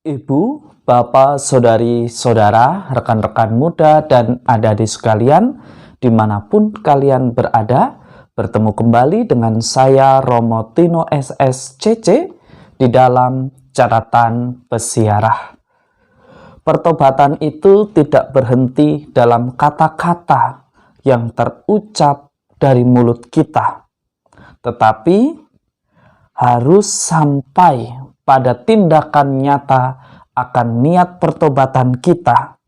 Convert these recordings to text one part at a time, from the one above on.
Ibu, Bapak, Saudari, Saudara, rekan-rekan muda, dan adik-adik sekalian, dimanapun kalian berada, bertemu kembali dengan saya Romo Tino SSCC di dalam catatan pesiarah. Pertobatan itu tidak berhenti dalam kata-kata yang terucap dari mulut kita, tetapi harus sampai pada tindakan nyata akan niat pertobatan kita.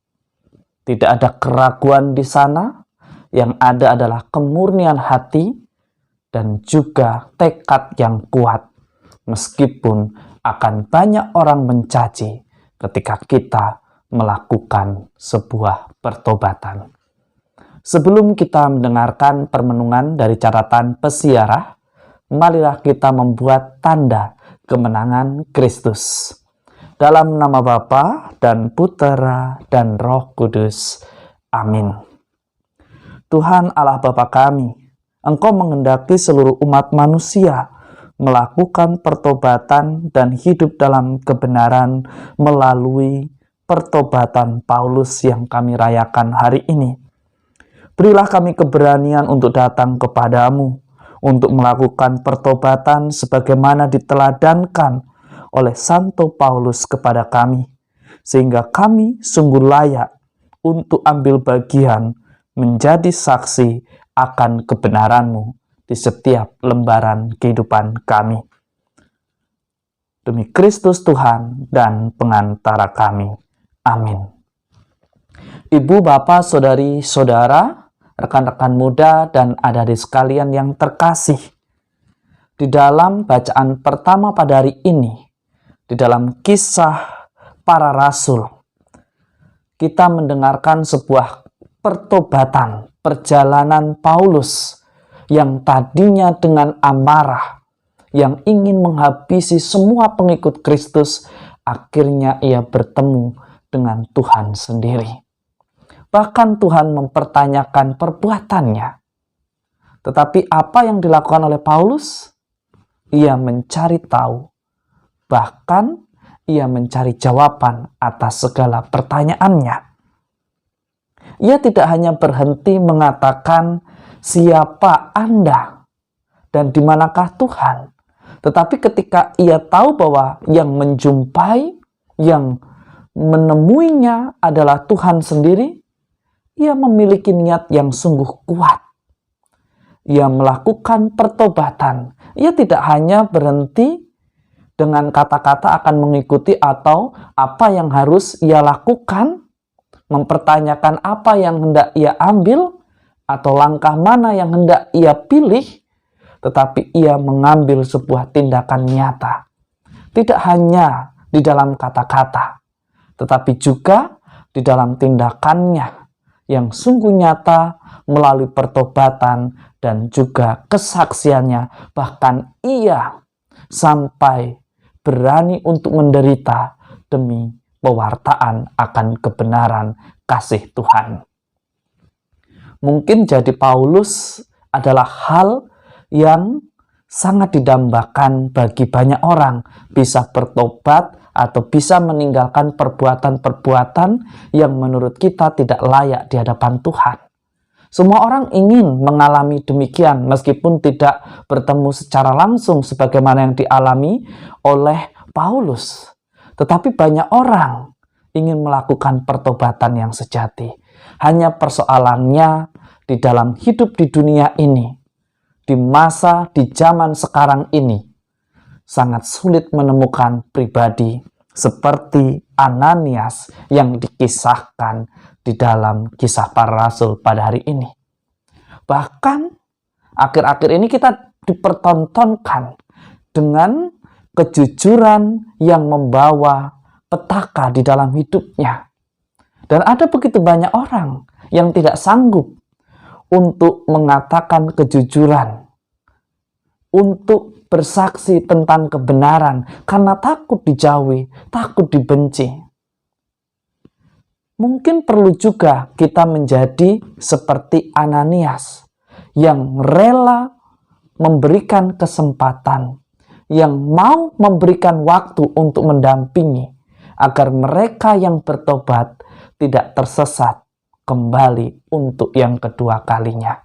Tidak ada keraguan di sana, yang ada adalah kemurnian hati dan juga tekad yang kuat. Meskipun akan banyak orang mencaci ketika kita melakukan sebuah pertobatan. Sebelum kita mendengarkan permenungan dari catatan pesiarah, marilah kita membuat tanda kemenangan Kristus. Dalam nama Bapa dan Putera dan Roh Kudus. Amin. Tuhan Allah Bapa kami, Engkau menghendaki seluruh umat manusia melakukan pertobatan dan hidup dalam kebenaran melalui pertobatan Paulus yang kami rayakan hari ini. Berilah kami keberanian untuk datang kepadamu, untuk melakukan pertobatan sebagaimana diteladankan oleh Santo Paulus kepada kami, sehingga kami sungguh layak untuk ambil bagian menjadi saksi akan kebenaran-Mu di setiap lembaran kehidupan kami. Demi Kristus Tuhan dan pengantara kami. Amin. Ibu, Bapak, Saudari, Saudara, rekan-rekan muda, dan adik-adik sekalian yang terkasih, di dalam bacaan pertama pada hari ini, di dalam Kisah Para Rasul, kita mendengarkan sebuah pertobatan, perjalanan Paulus yang tadinya dengan amarah, yang ingin menghabisi semua pengikut Kristus, akhirnya ia bertemu dengan Tuhan sendiri. Bahkan Tuhan mempertanyakan perbuatannya. Tetapi apa yang dilakukan oleh Paulus? Ia mencari tahu. Bahkan ia mencari jawaban atas segala pertanyaannya. Ia tidak hanya berhenti mengatakan siapa Anda dan di manakah Tuhan. Tetapi ketika ia tahu bahwa yang menjumpai, yang menemuinya adalah Tuhan sendiri, ia memiliki niat yang sungguh kuat. Ia melakukan pertobatan. Ia tidak hanya berhenti dengan kata-kata akan mengikuti atau apa yang harus ia lakukan, mempertanyakan apa yang hendak ia ambil, atau langkah mana yang hendak ia pilih, tetapi ia mengambil sebuah tindakan nyata. Tidak hanya di dalam kata-kata, tetapi juga di dalam tindakannya yang sungguh nyata melalui pertobatan dan juga kesaksiannya. Bahkan ia sampai berani untuk menderita demi pewartaan akan kebenaran kasih Tuhan. Mungkin jadi Paulus adalah hal yang sangat didambakan bagi banyak orang, bisa bertobat atau bisa meninggalkan perbuatan-perbuatan yang menurut kita tidak layak di hadapan Tuhan. Semua orang ingin mengalami demikian meskipun tidak bertemu secara langsung sebagaimana yang dialami oleh Paulus. Tetapi banyak orang ingin melakukan pertobatan yang sejati. Hanya persoalannya di dalam hidup di dunia ini, di masa, di zaman sekarang ini, sangat sulit menemukan pribadi seperti Ananias yang dikisahkan di dalam Kisah Para Rasul pada hari ini. Bahkan akhir-akhir ini kita dipertontonkan dengan kejujuran yang membawa petaka di dalam hidupnya. Dan ada begitu banyak orang yang tidak sanggup untuk mengatakan kejujuran, untuk bersaksi tentang kebenaran karena takut dijauhi, takut dibenci. Mungkin perlu juga kita menjadi seperti Ananias yang rela memberikan kesempatan, yang mau memberikan waktu untuk mendampingi agar mereka yang bertobat tidak tersesat kembali untuk yang kedua kalinya.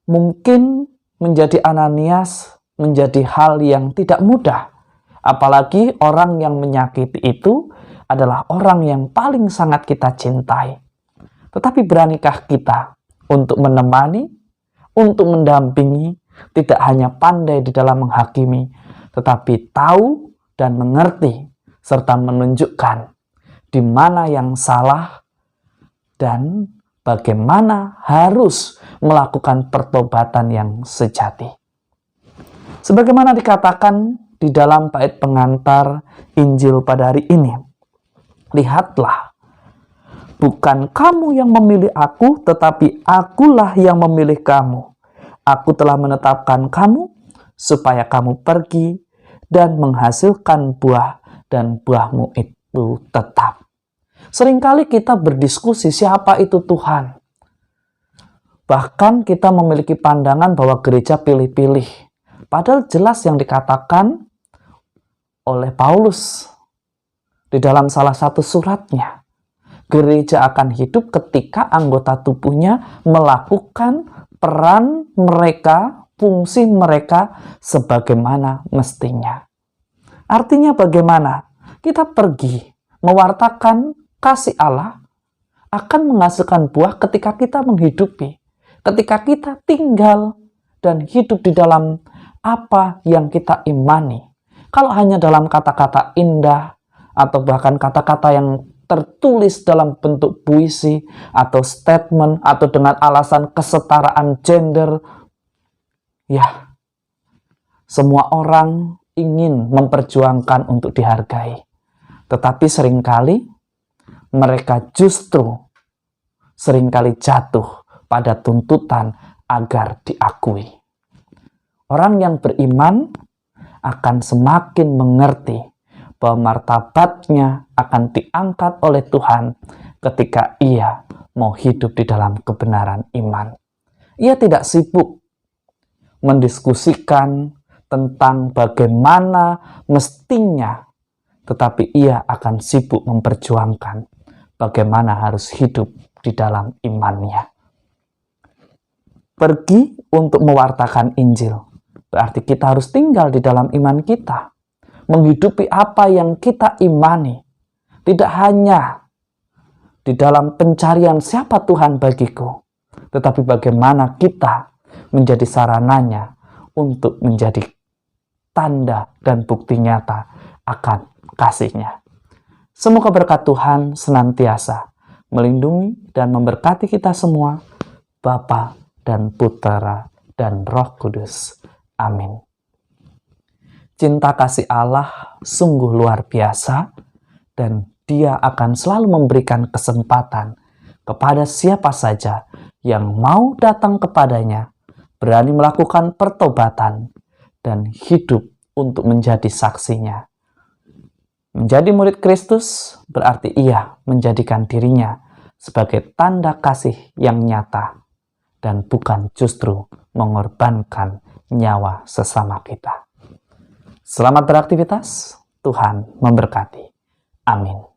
Mungkin menjadi Ananias menjadi hal yang tidak mudah, apalagi orang yang menyakiti itu adalah orang yang paling sangat kita cintai. Tetapi beranikah kita untuk menemani, untuk mendampingi, tidak hanya pandai di dalam menghakimi, tetapi tahu dan mengerti, serta menunjukkan di mana yang salah dan bagaimana harus melakukan pertobatan yang sejati. Sebagaimana dikatakan di dalam bait pengantar Injil pada hari ini, lihatlah, bukan kamu yang memilih aku, tetapi akulah yang memilih kamu. Aku telah menetapkan kamu supaya kamu pergi dan menghasilkan buah, dan buahmu itu tetap. Seringkali kita berdiskusi siapa itu Tuhan. Bahkan kita memiliki pandangan bahwa gereja pilih-pilih. Padahal jelas yang dikatakan oleh Paulus di dalam salah satu suratnya. Gereja akan hidup ketika anggota tubuhnya melakukan peran mereka, fungsi mereka sebagaimana mestinya. Artinya bagaimana? Kita pergi mewartakan kasih Allah akan menghasilkan buah ketika kita menghidupi. Ketika kita tinggal dan hidup di dalam apa yang kita imani. Kalau hanya dalam kata-kata indah atau bahkan kata-kata yang tertulis dalam bentuk puisi atau statement atau dengan alasan kesetaraan gender, ya, semua orang ingin memperjuangkan untuk dihargai. Tetapi seringkali mereka justru seringkali jatuh pada tuntutan agar diakui. Orang yang beriman akan semakin mengerti bahwa martabatnya akan diangkat oleh Tuhan ketika ia mau hidup di dalam kebenaran iman. Ia tidak sibuk mendiskusikan tentang bagaimana mestinya, tetapi ia akan sibuk memperjuangkan bagaimana harus hidup di dalam imannya. Pergi untuk mewartakan Injil, berarti kita harus tinggal di dalam iman kita, menghidupi apa yang kita imani, tidak hanya di dalam pencarian siapa Tuhan bagiku, tetapi bagaimana kita menjadi sarananya untuk menjadi tanda dan bukti nyata akan kasih-Nya. Semoga berkat Tuhan senantiasa melindungi dan memberkati kita semua, Bapa dan Putera dan Roh Kudus. Amin. Cinta kasih Allah sungguh luar biasa, dan Dia akan selalu memberikan kesempatan kepada siapa saja yang mau datang kepadanya, berani melakukan pertobatan, dan hidup untuk menjadi saksinya. Menjadi murid Kristus berarti ia menjadikan dirinya sebagai tanda kasih yang nyata, dan bukan justru mengorbankan nyawa sesama kita. Selamat beraktivitas, Tuhan memberkati. Amin.